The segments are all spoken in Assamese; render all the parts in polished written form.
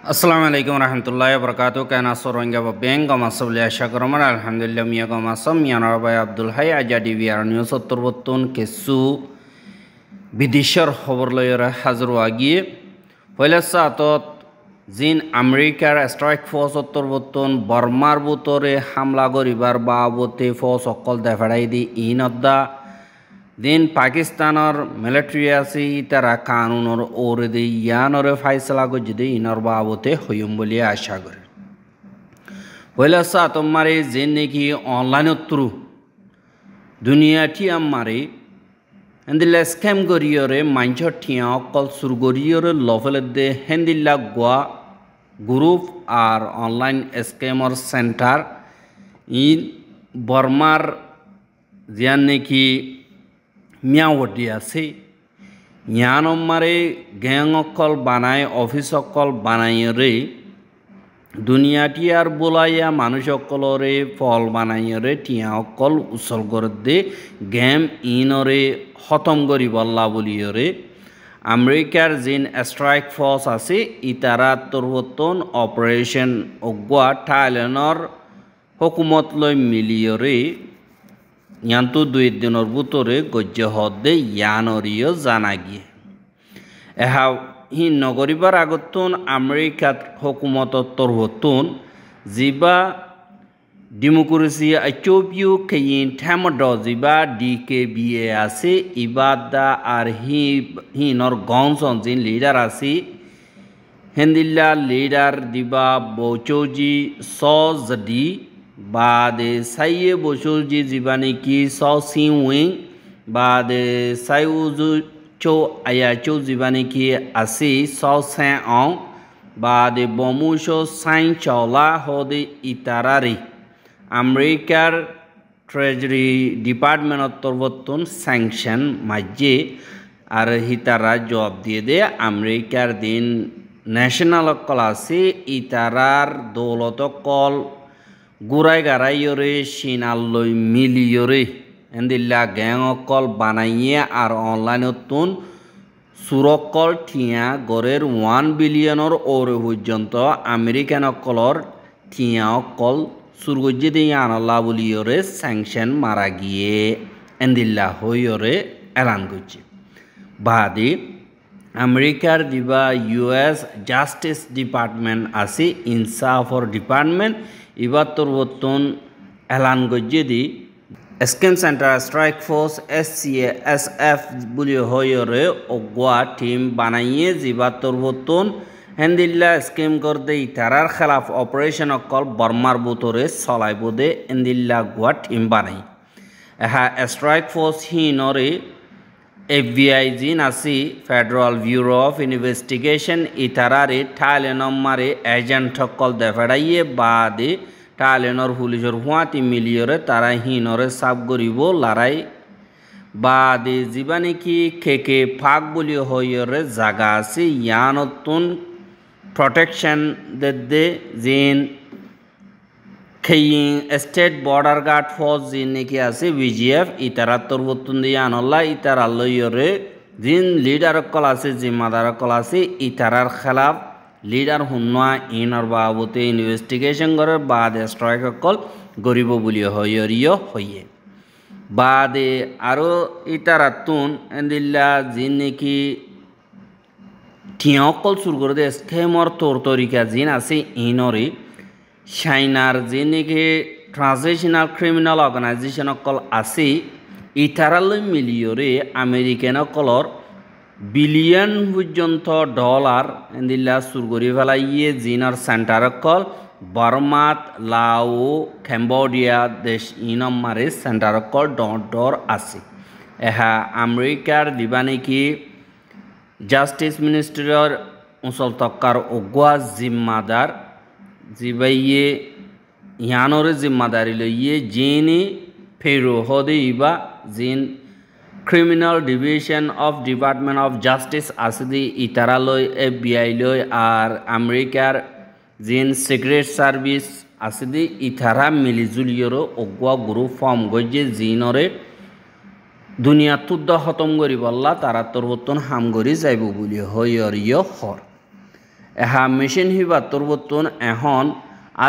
अस्सलाम वालेकुम रहमतुल्लाहि व बरकातुहू कहना सोरंगा बेंग गमासबले आशा करमर अल्हम्दुलिल्लाह मिया गमासम मिया नरबाय আব্দুল হাই আজাদি বিয়ার নিউজ উত্তরবর্তন কিছু বিদেশের খবর লয়রা হাজির আগিয়ে পয়লা সাতত জিন আমেরিকার স্ট্রাইক ফোর্স উত্তরবর্তন বর্মার বুতরে হামলা করিবার বাবতে ফোর্স অকল দেফাড়াই দি ইনদ্দা দিন পাকিস্তানের মিলিটারি আছে তারা কানুনের ওরে দি ইয়ানরে ফাইসলা গজদে ইনর বাবতে হইম বলে আশা করে পয়লা সাত আমারে যে নাকি অনলাইন থ্রু দুনিয়াটি আমারে হেন্দিল্লা স্ক্যাম করিয়রে মাঞ্চ ঠিয়া অকল সুর করিয়রে লফলে দে হেন্দিল্লা গোয়া গ্রুপ আর অনলাইন স্ক্যামর সেন্টার ইন বর্মার জিয়ান নাকি মিয়াওটি আছে ইয়ানমারে গ্যাং অকল বানায় অফিস অকল বানাইরে দুনিয়াটি আর বোলাইয়া মানুষ অকলরে ফল বানাইরে টিয়া অকল উচল করে দে গেম ইনরে খতম করি বল্লা বলিয়রে আমেরিকার জিন স্ট্রাইক ফোর্স আছে ইতারা তরবতন অপারেশন অগুয়া থাইল্যান্ডর হুকুমত লৈ মিলিয়রে ইয়ান্তু 2 দিনের ভিতরে গজ্য হদে ইয়ানরিও জানা গিয়ে এহা হি নগরিবার আগতন আমেরিকাত হুকুমত তরহতন জিবা ডেমোক্রেসি আচোপিও কেইন থামড জিবা ডিকেবিএ আছে ইবাদা আর হি নর গংসন জিন লিডার আছে হেন্দিল্লা লিডার দিবা বচৌজি সজদি বাদে সাইয়ে বসুজি জীবানী কি সিউইং বাদে সাইউজু চৌ আয়া চৌ জীবানী কি আসি সেঁ অং বাদে বমুশো সাইন চলা হদে ইতারারি আমেরিকার ট্রেজারি ডিপার্টমেন্ট তরবতন স্যাংশন মাঝে আর হিতারা জবাব দিয়ে দে আমেরিকার দিন ন্যাশনাল কল আছে ইতারার দৌলত কল গুড়াই গাড়াইয়রে সিনালই মিলিয়রে এন্দিল্লা গ্যাং অকল বানাইয়ে আর অনলাইনতুন সুরকল ঠিয়া গড়ের 1 বিলিয়নের ওরে পর্যন্ত আমেরিকান অকলর ঠিয়া অকল সুরগজ্জে দিয়ে আনলা বলিয়রে স্যাংশন মারা গিয়ে এন্দিল্লা হইয়রে এলান করছে বাদে আমেরিকার দিবা ইউএস জাস্টিস ডিপার্টমেন্ট আছে ইনসাফর ডিপার্টমেন্ট এবার তরবতন এলান গজ্জে the scam centre strike force SCASF বলি হয়রে অগুয়া টিম বানাইয়ে জিবা তরবতন হেন্দিল্লা স্ক্যাম করতে ইতারার খেলাফ অপারেশন অকল বর্মার বুতরে চলাইব দে হেন্দিল্লা গুয়া টিম বানাই এহা স্ট্রাইক ফোর্স হিনরে FBI জিন আসি ফেডারেল ব্যুরো অফ ইনভেস্টিগেশন ইতারারে থাইল্যান্ডমারে এজেন্ট সকল দেফাড়াইয়ে বাদে থাইল্যান্ডর পুলিশের হুয়াতি মিলিয়রে তারা হিনরে সাব গরিব লড়াই বাদে যিবা নাকি খেকে ফাঁক বলি হইয়রে জাগা আছে ইয়ানতুন প্রটেকশন দে জিন খেইং স্টেট বর্ডার গার্ড ফোর্স জিন নাকি আছে BGF ইতারা তরবতুন দিয়ে আনল্লা ইতারা লইয়রে জিন লিডার কল আছে জিম্মাদার কল আছে ইতারার খেলাফ লিডার হুন্না ইনর বাবতে ইনভেস্টিগেশন করে বাদে স্ট্রাইক কল গরিব বলি হইয়রিও হইয়ে বাদে আরো ইতারাতুন এন্দিল্লা জিন নাকি ঠিয়া কল সুর করে দে স্কেমর তোর তরিকা জিন আছে ইনরে চাইনার যে নাকি ট্রান্সনেশনাল ক্রিমিনাল অর্গানাইজেশন অকল আছে ইতারালৈ মিলিয়রে আমেরিকান অকলর বিলিয়ন পর্যন্ত ডলার এন্দিল্লা সুর করে ফেলাইয়ে জিনার সেন্টার অকল বর্মাত লাও ক্যাম্বোডিয়া দেশ ইনমারে সেন্টার অকল ডর আছে এহা আমেরিকার দিবা নাকি জাস্টিস মিনিস্ট্রির অঞ্চল তক্কার অগুয়া জিম্মাদার জিবাইয়ে ইয়ানরে জিম্মাদারি লইয়ে জিনে ফেরো হদে ইবা জিন criminal division of department of justice আছে দি ইতারা লই FBI লই আর আমেরিকার জিন সিক্রেট সার্ভিস আছে দি ইতারা মিলিজুলিয়রও অগুয়া গ্রুপ ফর্ম গজ্জে জিনরে দুনিয়া তুদ্দা খতম করি বললা তারা তরবতন হাম করি যাইব বলি হইয়রিয় হর এহা মেশিন হিবা তুরবতুন এখন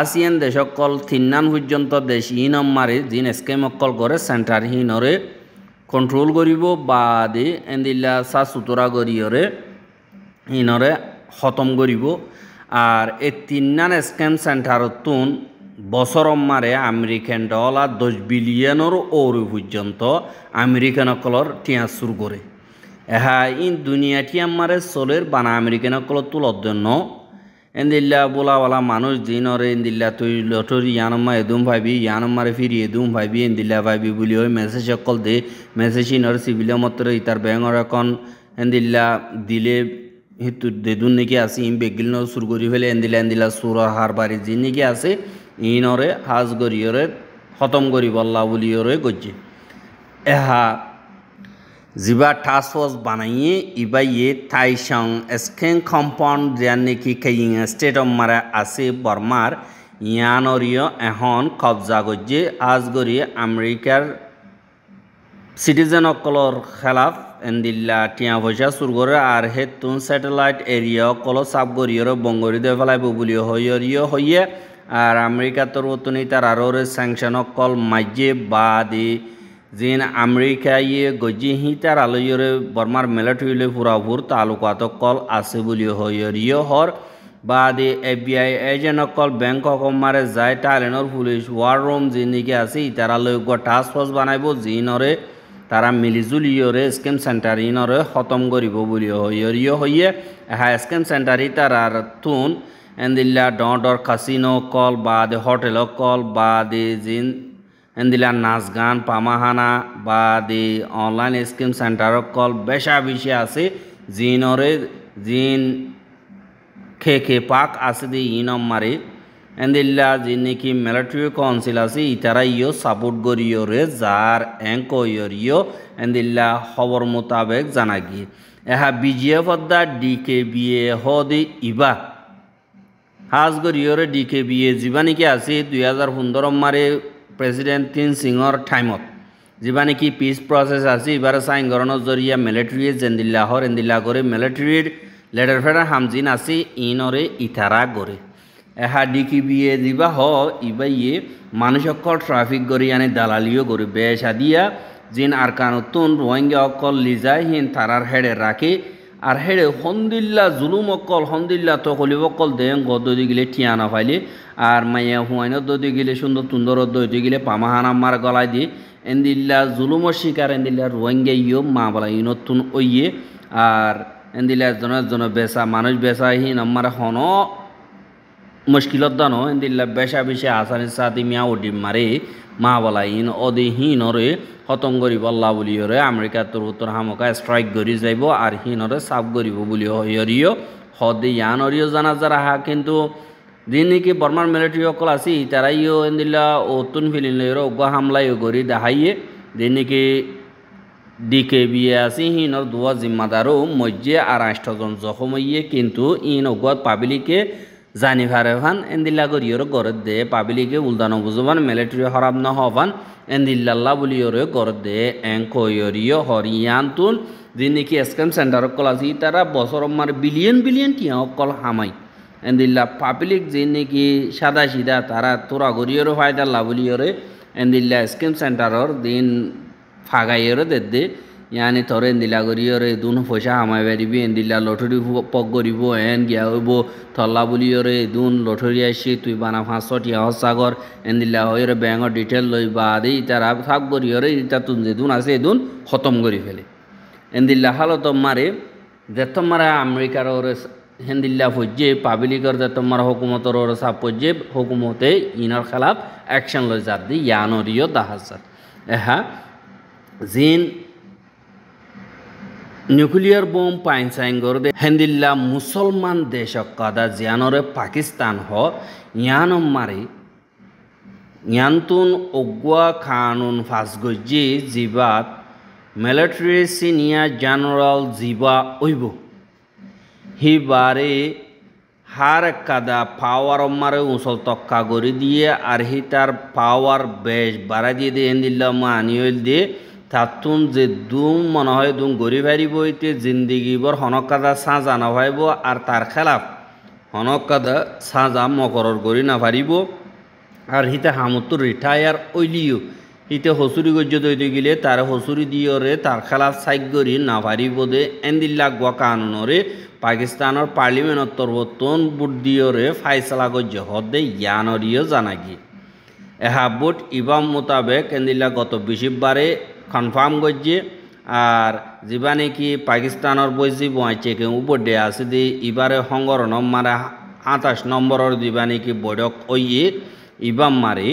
আসিয়ান দেশকল তিন্নান পর্যন্ত দেশ মারি জিন স্কেম অকল করে সেন্টার হিনরে কন্ট্রোল করিব বাদে এন্দিল্লা সা সুতরা করিয়রে হিনরে খতম করিব আর এই তিন্নান স্কেম সেন্টারতুন বছর মারে আমেরিকান ডলার 10 বিলিয়নের ওর পর্যন্ত আমেরিকান অকলর টিয়া শুরু করে এহা ইন দুনিয়া টিয়া মারে চলের বানা আমেরিকান অকলর তুলর জন্য এন্দিল্লা বোলাওয়ালা মানুষ দিনরে এন্দিল্লা তুই লটরি ইয়ানম্মা এদুম ভাবি ইয়ানম্মারে ফিরি এদুম ভাবি এন্দিল্লা ভাবি বলি ওই মেসেজ অকল দে মেসেজ ইনর সিভিল মতো ইতার ব্যাঙর এখন এন্দিল্লা দিলে হিতু দেদুন নাকি আসি ইম বেগিল ন সুর করি ফেলে এন্দিল্লা সুর হার বাড়ি যি নাকি আছে ইনরে হাজ গরিয়রে খতম করি বল্লা বলিয়রে গজ্জি এহা जिबा टास्क फोर्स बनाइए इबा ये थाईसंग स्केन कम्पाउंड जाने की कई स्टेट मारा आसे बर्मार यानरियो एहन कब्जा गजे आज गरिए अमेरिकार सिटीजन कलर खिलाफ एंदिल्ला टिया पयसा सुर करे आर हेतुन सैटेलाइट एरिया कलो साफ गरियो बंगरी दे फेलाइब बुली हयरियो हइए आर अमेरिका तरवतुनि तार आरो सैंक्शन कल माइजे बादी जिन अमेरिका ये गजी ही तार आलोयरे बर्मार मिलिटारी पुरापुर तालुकात कल आसे बुली हयरियो हर बादे FBI एजेंट कल बैंक मारे जाय टाइलेंडर पुलिस वार रूम जिनके आसे तार आलोय टास्क फोर्स बनाइब जिनरे तारा मिलिजुलियरे स्केम सेंटर इनरे खतम करिब बुली हयरियो हइए एहा स्केम सेंटर तार तुन एंदिल्ला डर कासिनो कल बादे होटेल कल बादे जिन एंदिला नाच गान पामाहाना बादे ऑनलाइन स्कीम सेंटर कल बेशा विषय आसे जिनरे जिन खे पाक आसे दे इनम मारे एंदिला जिनकी मिलिटारी काउंसिल आसे इतारा इयो सपोर्ट करियो रे जार एंको योरियो एंदिला खबर मुताबिक जानागी एहा BGF दा DKBA होदे इबा हाज करियो रे DKBA जीवानी के आसे 2015 मारे प्रेसिडेंट तीन सिंगर टाइमत जीवा नाकि पीस प्रसेस आसे इबार साइन गरनर जरिया मिलिटारी जेंदिल्ला हर एंदिल्ला करे मिलिटारी लेटर फेडर हामजिन आसे इनरे इतारा करे एहा DKBA जीवा ह इबा ये मानुषकल ट्राफिक गरी यानी दालालियो गरी बेशा दिया जिन आरकानुतुन रोहिंग्या अकल लिजा हिन तारार हेडे राखे আর হেড়ে হন্দিল্লা জুলুম অকল হন্দিল্লা তকলি অকল দেন গদি গিলে ঠিয়ানা ফাইলে আর মাইয়া হুয়াইন দদি গিলে সুন্দর সুন্দর দদি গিলে পামাহানা মার গলায় দি এন্দিল্লা জুলুমর শিকার এন্দিল্লা রোহিঙ্গা ইয়ো মা বলা ইনতুন ওইয়ে আর এন্দিল্লা জন বেসা মানুষ বেসা হিন আমার হন মুশকিলত দানো এন্দিল্লা বেশা বেশি আসানির সাথে মিয়া ওডি মারে মা বলা ইন অদি হিনরে খতম করিব আল্লাহ বুলিয়রে আমেরিকা তোর উত্তর হামকা স্ট্রাইক করি যাইব আর হিনরে সাফ করিব বুলি হয়রিও হদে ইয়ানরিও জানা যারা হা কিন্তু দিনকি বর্মার মিলিটারি অকল আছি তারাইও এন্দিল্লা ওতুন ফিলিন লইর অগা হামলাইও করি দেখাইয়ে দিনকি DKBA আছি হিনর দুয়া জিম্মাদারও মজ্জে আর 8 জন জখম হইয়ে কিন্তু ইন অগত পাবলিকে জানি ফারেভান এন্দিল্লা করিয়র গরদ দে পাবলিকে উলদানো বুঝবান মিলিটারি খারাপ না হবান এন্দিল্লাল্লাহ বলিয়রে গরদ দে এঙ্কয়রিয় হরিয়ান্তুন যিনিকি স্ক্যাম সেন্টার কলাসি তারা বছর মার বিলিয়ন বিলিয়ন টিয়া কল হামাই এন্দিল্লা পাবলিক যিনিকি সাদা সিধা তারা তোরা গরিয়র ফায়দা বলিয়রে এন্দিল্লা স্ক্যাম সেন্টারর দিন ফাগাইয়রে দে यानी थोड़े एंदिला करियोरे दुन पयसा हामाय बारिबि एंदिला लटरी पक करिब एन गिया हइब थल्ला बुलियोरे दुन लटरी आइसि तुई बाना 500 टिया हसागर एंदिला हइरे बैंक डिटेल लई बादे इतारा थाक करियोरे इता तुन जे दुन आसे दुन खतम करि फेले एंदिला हालत मारे जेत मारा अमेरिकार ओरे हेंदिला फजे पाब्लिकर जेत मारा हुकुमतर ओरे साप फजे हुकुमते इनार खिलाफ एक्शन लई जादि यानरियो दाहासार एहा जिन न्यूक्लियर बम पाइनसाइंगर दे हेंदिल्ला मुसलमान देश कादा जियानरे पाकिस्तान हो यान मारे यानतुन ओगवा कानून फासगजी जिबात मिलिटारी सिनियर जनरल जिबा ओइबो हि बारे हार कादा पावर मारे उसल तक्का गरि दिए आर हि तार पावर बेश बारा दिए दे हेंदिल्ला मानियल दे तातुन जे दुम मन दुम गरी फारिब इते जिंदगी भर हनकादा सा जाना भाइब और तार खिलाफ হনকাদা সাজা মকরর করি না পারিব আর হিতে হামতো রিটায়ার ওইলিও হিতে হসুরি গজ্য দইতে গেলে তার হসুরি দিয়রে তার খেলাফ সাইক করি না পারিব দে এন্দিল্লা গুয়া কানুনরে পাকিস্তানের পার্লিমেন্টর তরবতন বুট দিয়রে ফাইসলা গজ্য হদে ইয়ানরিও জানাগি এহা বুট ইবাম মোতাবেক এন্দিল্লা গত 20 বারে কনফার্ম গজ্যে আর যা নাকি পাকিস্তানের বইসি বয় চেকিং উপরে আছে দি এবারে সংগঠন মারে 28 নম্বরের যা নাকি বৈঠক ওইয়ে ইবাম মারি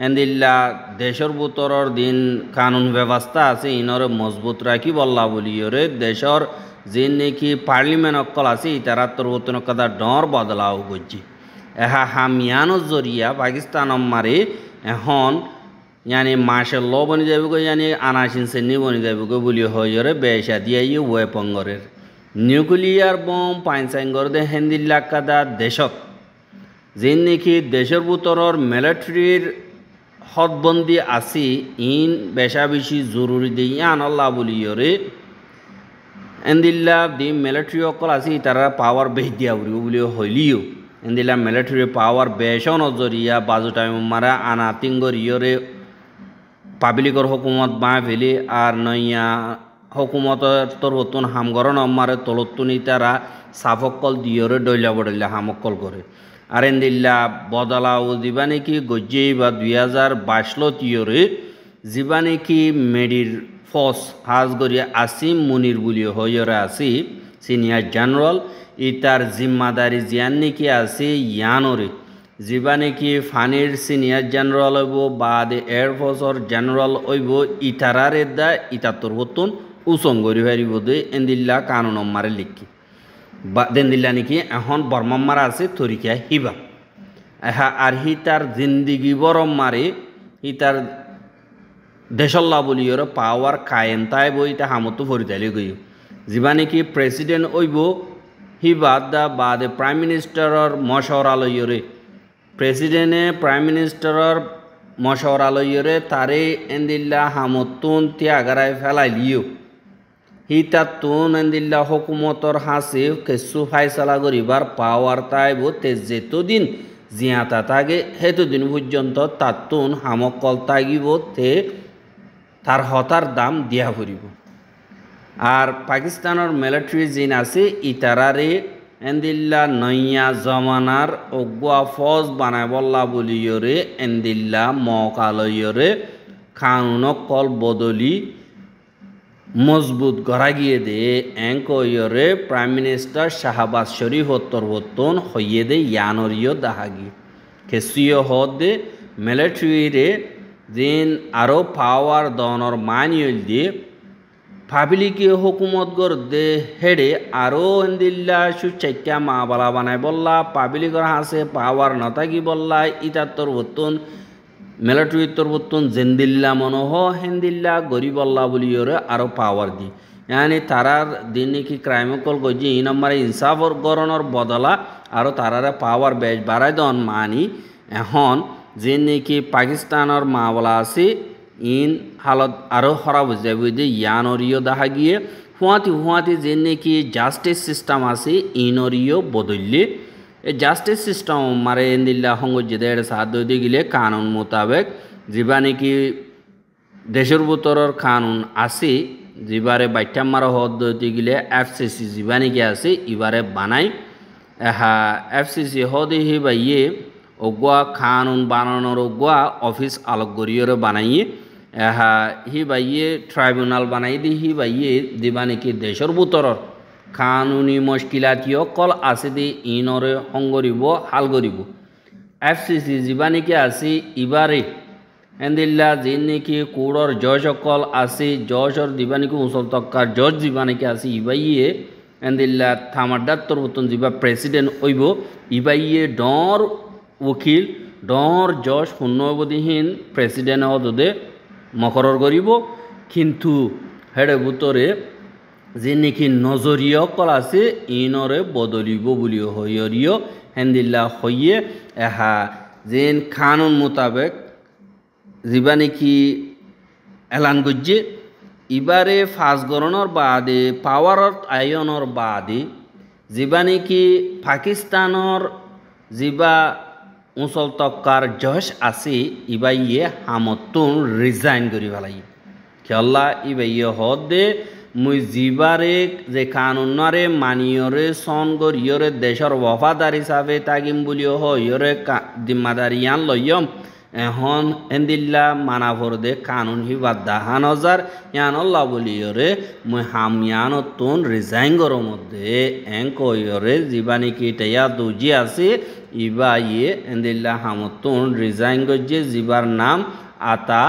এন্দিল্লা দেশের ভিতরের দিন কানুন ব্যবস্থা আছে ইনরে মজবুত রাখি বললা বলিওরে দেশের যে নাকি পার্লিমেন্ট অকল আছে ইতারার তরবতন কথা ডর বদলাও গজ্জি এহা হামিয়ানোর জরিয়া পাকিস্তান মারি এখন यानी मार्शल लॉ बनी जाए यानी आनाशिन से नहीं बनी जाए बोली हो बेशा दिया ये वेपंगरे নিউক্লিয়ার বম পাইনসাইঙ্গর দে হেন্দিল্লা কাদা দেশত যেন নাকি দেশের ভিতরের মিলিটারির হদবন্দি আসি ইন বেশা বেশি জরুরি দিয়ে ইয়ান আল্লাহ বলিয়রে এন্দিল্লা দি মিলিটারি অকল আসি তারা পাওয়ার বেশ দিয়া বলি হইলিও এন্দিল্লা মিলিটারি পাওয়ার বেশও নজরিয়া বাজু টাইম মারা আনা তিঙ্গরিয়রে পাবলিকর হুকুমত বাঁ ফেলি আর নইয়া হুকুমতের তরবতন হামগরণ মারে তলতুনি তারা সাফকল দিয়রে ডইলা বডইলা হামকল করে আর এন্দিল্লা বদলাও যা নাকি গজ্জে বা 2022 তিয়রে যা নাকি মেডির ফস হাজ গরিয়া আসিম মুনির বলি হইরে আসি সিনিয়র জেনারেল ইতার জিম্মাদারি জিয়ান নাকি আছে ইয়ানরে যা নাকি ফানির সিনিয়র জেনারেল হইব বাদ এয়ারফোর্সর জেনারেল হইব ইতারারে দা ইতাত্তর বতন উসঙ্গরি হারিব দে এন্দিল্লা কানুন মারে লিখি বা দেন্দিল্লা নাকি এখন বর্মম মারা আছে তরিকা হিবা এহা আর হি তার জিন্দিগি বরম মারে হি তার দেশল্লা বলিওর পাওয়ার কায়েম তাই বই তা হামতো ফরিতালি গই যা নাকি প্রেসিডেন্ট হইব হিবাদ দা বাদে প্রাইম মিনিস্টারর মশওয়ারালয়রে প্রেসিডেন্টে প্রাইম মিনিস্টারর মশওয়ারালয়রে তারে এন্দিল্লা হামতুন ত্যাগারায় ফেলাইলিও হি তাতুন এন্দিল্লা হুকুমতর হাসে কেসু ফাইসলা করিবার পাওয়ার তাইব তে যেতদিন জিয়াতা থাকে সেতদিন পর্যন্ত তাতুন হামকল তাগিব তে তার হতার দাম দিয়া ফুরিব আর পাকিস্তানের মিলিটারি জিন আছে ইতারারে এন্দিল্লা নইয়া জমানার অগুয়া ফৌজ বানায় বল্লা বলিয়রে এন্দিল্লা মকালয়রে কানুনকল বদলি মজবুত গড়া গিয়ে দে এঙ্কয়রে প্রাইম মিনিস্টার শাহবাজ শরীফ তরবতন হইয়ে দে ইয়ানরিও দাহাগি কেসিও হদ দে মিলিটারিরে দিন আরও পাওয়ার দনর মানিয়ল দিয়ে পাবলিকে হুকুমত গর দে হেডে আরও এন্দিল্লা সুচাইকা মা বালা বানাই বললা পাবলিকর হাসে পাওয়ার নতাকি বললা ইতার তরবতন মিলিটারি তরবতন জেন্দিল্লা মনোহ হেন্দিল্লা গরিবল্লা বলিওরে আরও পাওয়ার দি यानी তারার দিন নাকি ক্রাইমকল গজি এই নম্বরে ইনসাফর গরণর বদলা আরও তারারে পাওয়ার বেশ বাড়াই দন মানি এখন যে নাকি পাকিস্তানের মা বলা আছে ইন হালত আরও খারাপ হয়ে যাবে যে ইয়ানরিও দেখা গিয়ে হুয়াতি যে নাকি জাস্টিস সিস্টেম আছে ইনরিও বদললে এই জাস্টিস সিস্টেম মারে এন্দিল্লা সংগজ্জিদের সাহায্য দিয়ে গেলে কানুন মোতাবেক যা নাকি দেশের ভিতরের কানুন আছে যেবারে বাইটাম মারা হদ দিয়ে গেলে FCC যা নাকি আছে এবারে বানাই FCC হদে হি বাইয়ে ওগুয়া কানুন বানানোর ওগুয়া অফিস আলোক গড়িয়ে বানাইয়ে হি বাইয়ে ট্রাইব্যুনাল বানাই দি হি বাইয়ে দিবা নাকি দেশের ভিতরের কানুনি মুশকিলাতিও কল আছে দি ইনরে সংগরিব হাল গরিব FCC যা নাকি আছে এবারে এন্দিল্লা যে নাকি কোড়র জজ অকল আছে জজর দিবা নাকি উসল তক্কার জজ যা নাকি আছে ইবাইয়ে এন্দিল্লা থামাডার তরবতন যা প্রেসিডেন্ট হইব ইবাইয়ে ডর উকিল ডর জজ শূন্যবধিহীন প্রেসিডেন্ট হদে মকরর করিব কিন্তু হেডে ভিতরে যে নাকি নজরিয় কল আছে ইনরে বদলিব বলি হইয়রিও হেন্দিল্লা হইয়ে এহা যেন কানুন মোতাবেক যা নাকি এলান গজ্জে এবারে ফাঁস গরণর বাদে পাওয়ারত আয়নর বাদে যিবা নেকি পাকিস্তানৰ যিবা অঞ্চল তক্কাৰ জজ আছে ইবা ইয়ে হামতুন রিজাইন করি পেলাই খেলা ইবা ইয়ে হদে মুই যিবারে যে কানুনরে মানিয়রে সন গরিয়রে দেশর ওয়াফাদার হিসাবে তাগিম বলিও হইয়রে জিম্মাদারিয়ান লইয়ম এখন এন্দিল্লা মানাভর দে কানুন হিবাদ দাহান হাজার ইয়ান আল্লাহ বলিয়রে মুই হামিয়ানতুন রিজাইন গর মধ্যে এং কইয়রে যিবা নেকি টেয়া দুজি আছে ইবা ইয়ে এন্দিল্লা হামতুন রিজাইন গজ্জে যিবার নাম আতা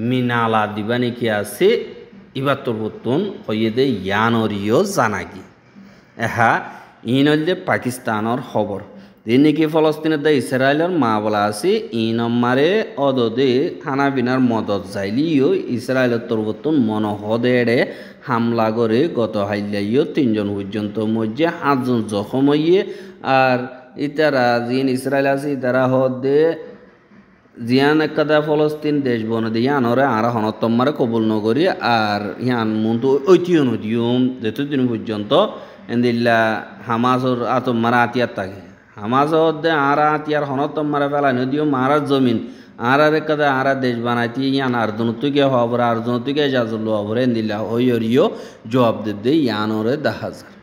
মিনালা দিবা নেকি আছে ইবা তোরবতুন হইয়ে দে ইয়ানরিও জানাগি এহা ইন হইলে পাকিস্তানের খবর যে নাকি ফলস্তিনের দা ইসরায়েলের মা বলা আছে ইনম্মারে অদদে খানা বিনার মদত যাইলিও ইসরায়েলের তোরবতুন মনহদেড়ে হামলা করে গত হাইলাইও 3 জন পর্যন্ত মধ্যে 8 জন জখম হইয়ে আর ইতারা জিন ইসরায়েল আছে ইতারা হদে জিয়ান একটা ফলস্তিন দেশ বনে দিয়ে আনরে আর হনতম্মারে কবুল নগরী আর ইয়ান মন্তু ঐতিহ্য নদীয়ম যতদিন পর্যন্ত এন্দিল্লা হামাজর আতম্মারা আতিয়ার থাকে হামাজর দে আরা আতিয়ার হনতম্মারে ফেলাই নদীয় মারার জমিন আর একটা আরা দেশ বানাইতি ইয়ান আর জনতুকে হবরে আর জনতুকে জাজল হবরে এন্দিল্লা হইয়রিও জবাব দে ইয়ানরে দেখা যায়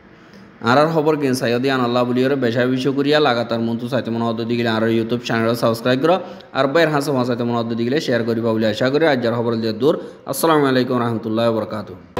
আর খবর কেন সাইদি আন আল্লাহ বলিওরে বেশা বিষয় করিয়া লাগাতার মন্তু সাইতে মনে হদ দিগলে আর ইউটিউব চ্যানেল সাবস্ক্রাইব করো আর বাইর হাসা সাইতে মনে হদ দিগলে শেয়ার করিবা বলে আশা করি আজ খবর দিয়ে দূর আসসালামু আলাইকুম রহমতুল্লাহ বরকাতুহ।